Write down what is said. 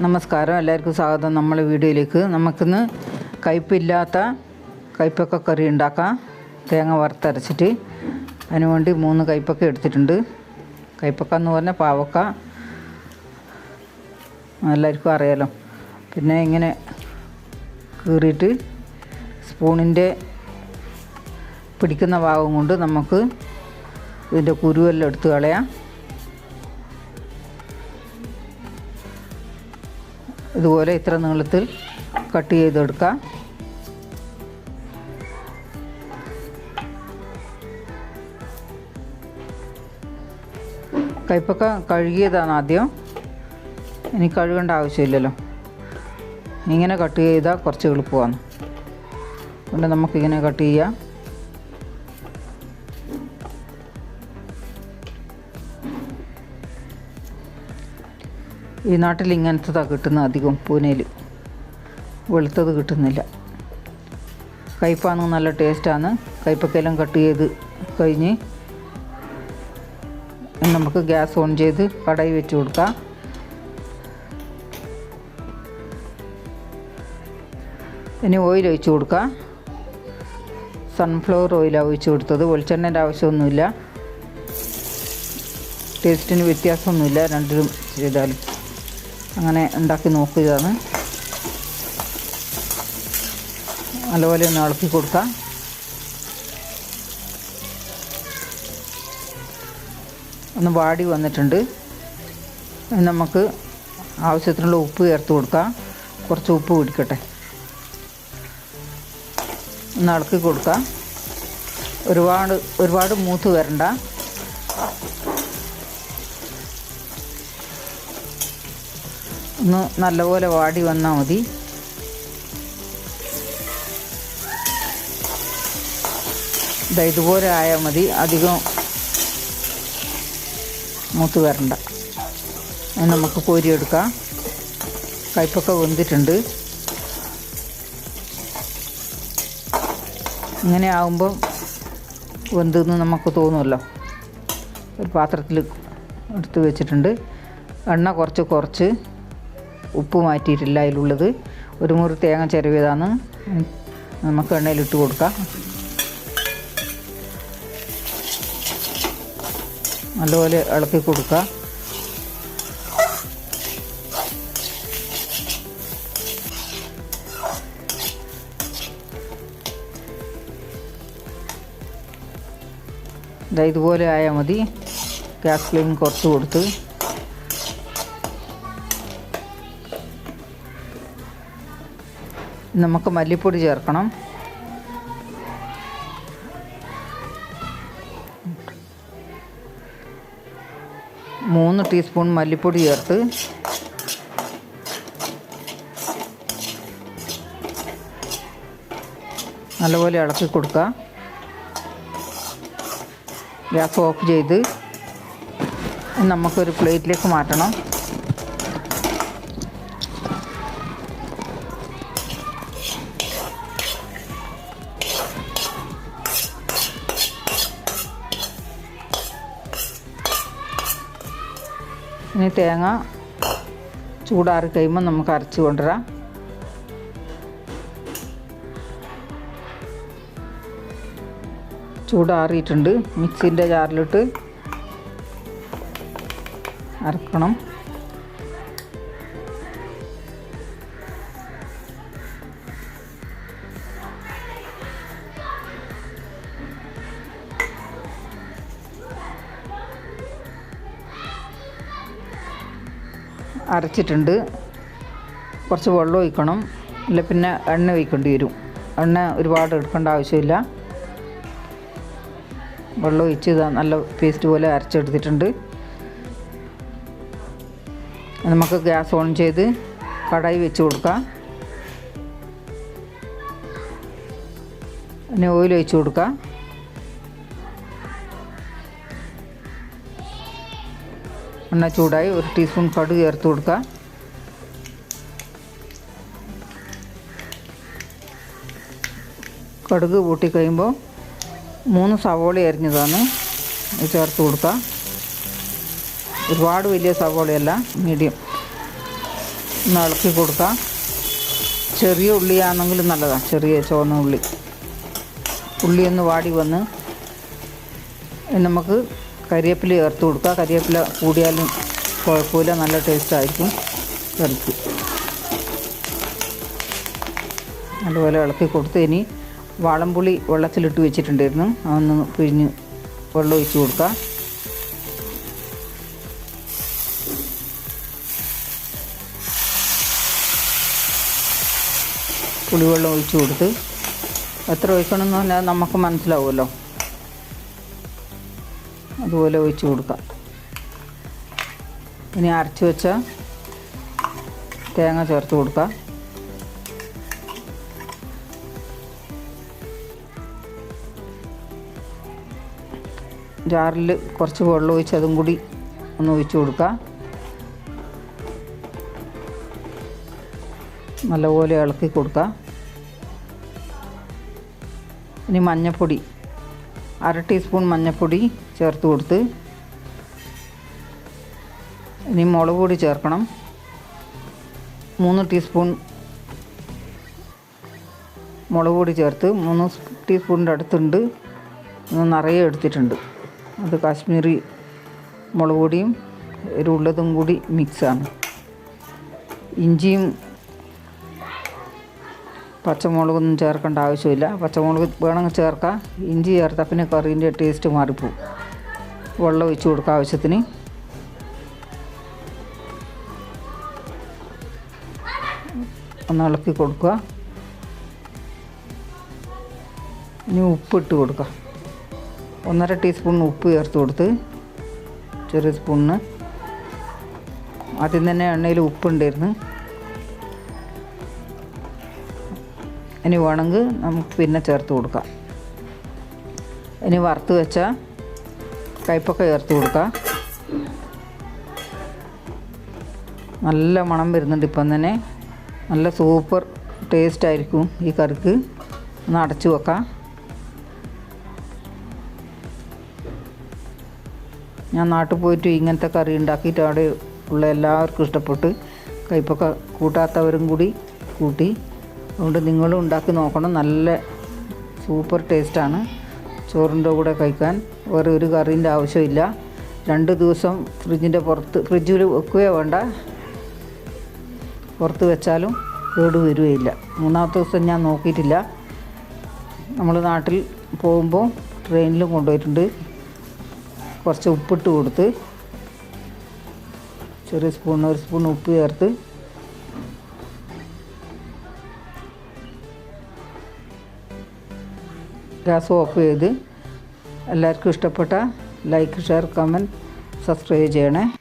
നമസ്കാരം, എല്ലാവർക്കും സ്വാഗതം. നമ്മളെ വീഡിയോയിലേക്ക് നമുക്കിന്ന് കയ്പ്പില്ലാത്ത കയ്പ്പക്ക കറി ഉണ്ടാക്കാം. തേങ്ങ വറുത്തരച്ചിട്ട് അതിന് വേണ്ടി 3 കയ്പ്പക്ക എടുത്തിട്ടുണ്ട്. കയ്പ്പക്ക എന്ന് പറഞ്ഞാൽ പാവക്ക, എല്ലാവർക്കും അറിയാലോ. പിന്നെ ഇങ്ങനെ കീറിയിട്ട് സ്പൂണിൻ്റെ പിടിക്കുന്ന ഭാഗം കൊണ്ട് നമുക്ക് ഇതിൻ്റെ കുരുവെല്ലാം എടുത്ത് കളയാം. ഇതുപോലെ ഇത്ര നീളത്തിൽ കട്ട് ചെയ്തെടുക്കാം. കയ്പ്പക്ക കഴുകിയതാണ് ആദ്യം, ഇനി കഴുകേണ്ട ആവശ്യമില്ലല്ലോ. ഇങ്ങനെ കട്ട് ചെയ്താൽ കുറച്ച് എളുപ്പമാണ്. അതുകൊണ്ട് നമുക്കിങ്ങനെ കട്ട് ചെയ്യാം. ഈ നാട്ടിൽ ഇങ്ങനത്തതാണ് കിട്ടുന്നത് അധികം. പൂനെയിൽ വെളുത്തത് കിട്ടുന്നില്ല. കയ്പ്പാണെങ്കിൽ നല്ല ടേസ്റ്റാണ്. കയ്പ്പക്കെല്ലാം കട്ട് ചെയ്ത് കഴിഞ്ഞ് നമുക്ക് ഗ്യാസ് ഓൺ ചെയ്ത് കടായി വെച്ച് കൊടുക്കാം. ഇനി ഓയിൽ ഒഴിച്ച് കൊടുക്കാം. സൺഫ്ലവർ ഓയിലാണ് ഒഴിച്ച് കൊടുത്തത്. വെളിച്ചെണ്ണേൻ്റെ ആവശ്യമൊന്നുമില്ല. ടേസ്റ്റിന് വ്യത്യാസമൊന്നുമില്ല രണ്ടിലും ചെയ്താലും. അങ്ങനെ ഉണ്ടാക്കി നോക്കുകയാണ്. നല്ലപോലെ ഒന്ന് ഇളക്കി കൊടുക്കാം. ഒന്ന് വാടി വന്നിട്ടുണ്ട്. നമുക്ക് ആവശ്യത്തിനുള്ള ഉപ്പ് ചേർത്ത് കൊടുക്കാം. കുറച്ച് ഉപ്പ് പിടിക്കട്ടെ. ഒന്ന് ഇളക്കി കൊടുക്കാം. ഒരുപാട് മൂത്ത് വരണ്ട. ഒന്ന് നല്ലപോലെ വാടി വന്നാൽ മതി. ഇതുപോലെ ആയാൽ മതി, അധികം മൂത്ത് വരണ്ട. നമുക്ക് കോരിയെടുക്കാം. കയ്പ്പൊക്കെ വെന്തിട്ടുണ്ട്. ഇങ്ങനെ ആകുമ്പം വെന്തെന്ന് നമുക്ക് തോന്നുമല്ലോ. ഒരു പാത്രത്തിൽ എടുത്ത് വെച്ചിട്ടുണ്ട്. എണ്ണ കുറച്ച് ഉപ്പ് മാറ്റിയിട്ടില്ല അതിലുള്ളത്. ഒരു മുറി തേങ്ങ ചിരവിയതാണ്. നമുക്ക് എണ്ണയിലിട്ട് കൊടുക്കാം. നല്ലപോലെ ഇളക്കി കൊടുക്കുക. ഇതുപോലെ ആയാൽ മതി. ഗ്യാസ് ഫ്ലെയിം കുറച്ച് കൊടുത്ത് നമുക്ക് മല്ലിപ്പൊടി ചേർക്കണം. മൂന്ന് ടീസ്പൂൺ മല്ലിപ്പൊടി ചേർത്ത് നല്ലപോലെ ഇളക്കി കൊടുക്കുക. ഗ്യാസ് ഓഫ് ചെയ്ത് നമുക്കൊരു പ്ലേറ്റിലേക്ക് മാറ്റണം. ഇനി തേങ്ങ ചൂടാറി കഴിയുമ്പോൾ നമുക്ക് അരച്ച് കൊണ്ടുവരാം. ചൂടാറിയിട്ടുണ്ട്. മിക്സിൻ്റെ ജാറിലിട്ട് അരക്കണം. അരച്ചിട്ടുണ്ട്. കുറച്ച് വെള്ളം ഒഴിക്കണം, ഇല്ല പിന്നെ എണ്ണ ഒഴിക്കേണ്ടി വരും. എണ്ണ ഒരുപാട് എടുക്കേണ്ട ആവശ്യമില്ല. വെള്ളം ഒഴിച്ച് നല്ല പേസ്റ്റ് പോലെ അരച്ചെടുത്തിട്ടുണ്ട്. നമുക്ക് ഗ്യാസ് ഓൺ ചെയ്ത് കടായി വെച്ച് കൊടുക്കാം. പിന്നെ ഓയിൽ ഒഴിച്ച് കൊടുക്കാം. എണ്ണ ചൂടായി 1 ടീസ്പൂൺ കടുക് ചേർത്ത് കൊടുക്കുക. കടുക് പൊട്ടി കഴിയുമ്പോൾ 3 സവോള അരിഞ്ഞതാണ് ചേർത്ത് കൊടുക്കുക. ഒരുപാട് വലിയ സവോളയല്ല, മീഡിയം. ഒന്ന് ഇളക്കി കൊടുക്കാം. ചെറിയ ഉള്ളിയാണെങ്കിലും നല്ലതാണ്, ചെറിയ ചുവന്ന ഉള്ളി ഒന്ന് വാടി വന്ന് നമുക്ക് കരിവേപ്പില ചേർത്ത് കൊടുക്കുക. കരിവേപ്പില കൂടിയാലും കുഴപ്പമില്ല, നല്ല ടേസ്റ്റായിരിക്കും കറിക്ക്. നല്ലപോലെ ഇളക്കി കൊടുത്ത് ഇനി വാളംപുളി വെള്ളത്തിലിട്ട് വെച്ചിട്ടുണ്ടായിരുന്നു, അതൊന്ന് പിഴിഞ്ഞ് വെള്ളം ഒഴിച്ച് കൊടുക്കുക. പുളിവെള്ളം ഒഴിച്ച് കൊടുത്ത് എത്ര ഒഴിക്കണമെന്ന് പറഞ്ഞാൽ നമുക്ക് മനസ്സിലാവുമല്ലോ, അതുപോലെ ഒഴിച്ച് കൊടുക്കാം. ഇനി അരച്ച് വെച്ച തേങ്ങ ചേർത്ത് കൊടുക്കാം. ജാറിൽ കുറച്ച് വെള്ളം ഒഴിച്ച് അതും കൂടി ഒന്ന് ഒഴിച്ച് കൊടുക്കുക. നല്ലപോലെ ഇളക്കി കൊടുക്കുക. ഇനി മഞ്ഞൾപ്പൊടി, 1/2 ടീസ്പൂൺ മഞ്ഞൾപ്പൊടി ചേർത്ത് കൊടുത്ത് ഇനി മുളക് പൊടി ചേർക്കണം. 3 ടീസ്പൂൺ മുളക് പൊടി ചേർത്ത് 3 ടീസ്പൂണിൻ്റെ അടുത്തുണ്ട്, നിറയെ എടുത്തിട്ടുണ്ട്. അത് കാശ്മീരി മുളക് പൊടിയും എരിവുള്ളതും കൂടി മിക്സാണ്. ഇഞ്ചിയും പച്ചമുളകൊന്നും ചേർക്കേണ്ട ആവശ്യമില്ല. പച്ചമുളക് വേണമെങ്കിൽ ചേർക്കാം, ഇഞ്ചി ചേർത്താൽ പിന്നെ കറീൻ്റെ ടേസ്റ്റ് മാറിപ്പോവും. വെള്ളം ഒഴിച്ച് കൊടുക്കുക ആവശ്യത്തിന്. ഒന്ന് ഇളക്കി കൊടുക്കുക. ഇനി ഉപ്പിട്ട് കൊടുക്കുക. 1/2 ടീസ്പൂൺ ഉപ്പ് ചേർത്ത് കൊടുത്ത്, ചെറിയ സ്പൂണിന്. ആദ്യം തന്നെ എണ്ണയിൽ ഉപ്പുണ്ടായിരുന്നു, ഇനി വേണമെങ്കിൽ നമുക്ക് പിന്നെ ചേർത്ത് കൊടുക്കാം. ഇനി വറുത്ത് വെച്ച കയ്പക്ക ചേർത്ത് കൊടുക്കാം. നല്ല മണം വരുന്നുണ്ട് ഇപ്പം തന്നെ, നല്ല സൂപ്പർ ടേസ്റ്റ് ആയിരിക്കും ഈ കറിക്ക്. ഒന്ന് അടച്ചു വെക്കാം. ഞാൻ നാട്ടിൽ പോയിട്ട് ഇങ്ങനത്തെ കറി ഉണ്ടാക്കിയിട്ട് അവിടെ ഉള്ള എല്ലാവർക്കും ഇഷ്ടപ്പെട്ട്, കയ്പക്ക കൂട്ടാത്തവരും കൂടി കൂട്ടി. അതുകൊണ്ട് നിങ്ങളും ഉണ്ടാക്കി നോക്കണം, നല്ല സൂപ്പർ ടേസ്റ്റാണ്. ചോറിൻ്റെ കൂടെ കഴിക്കാൻ വേറെ ഒരു കറീൻ്റെ ആവശ്യമില്ല. 2 ദിവസം ഫ്രിഡ്ജിൽ വെക്കുകയോ വേണ്ട, പുറത്ത് വെച്ചാലും കേട് വരികയില്ല. 3-ാമത്തെ ദിവസം ഞാൻ നോക്കിയിട്ടില്ല. നമ്മൾ നാട്ടിൽ പോകുമ്പോൾ ട്രെയിനിലും കൊണ്ടുപോയിട്ടുണ്ട്. കുറച്ച് ഉപ്പിട്ട് കൊടുത്ത്, ചെറിയ സ്പൂൺ 1 സ്പൂൺ ഉപ്പ് ചേർത്ത് ഗ്യാസ് ഓഫ് ചെയ്ത്. എല്ലാവർക്കും ഇഷ്ടപ്പെട്ട ലൈക്ക്, ഷെയർ, കമൻറ്റ്, സബ്സ്ക്രൈബ് ചെയ്യണേ.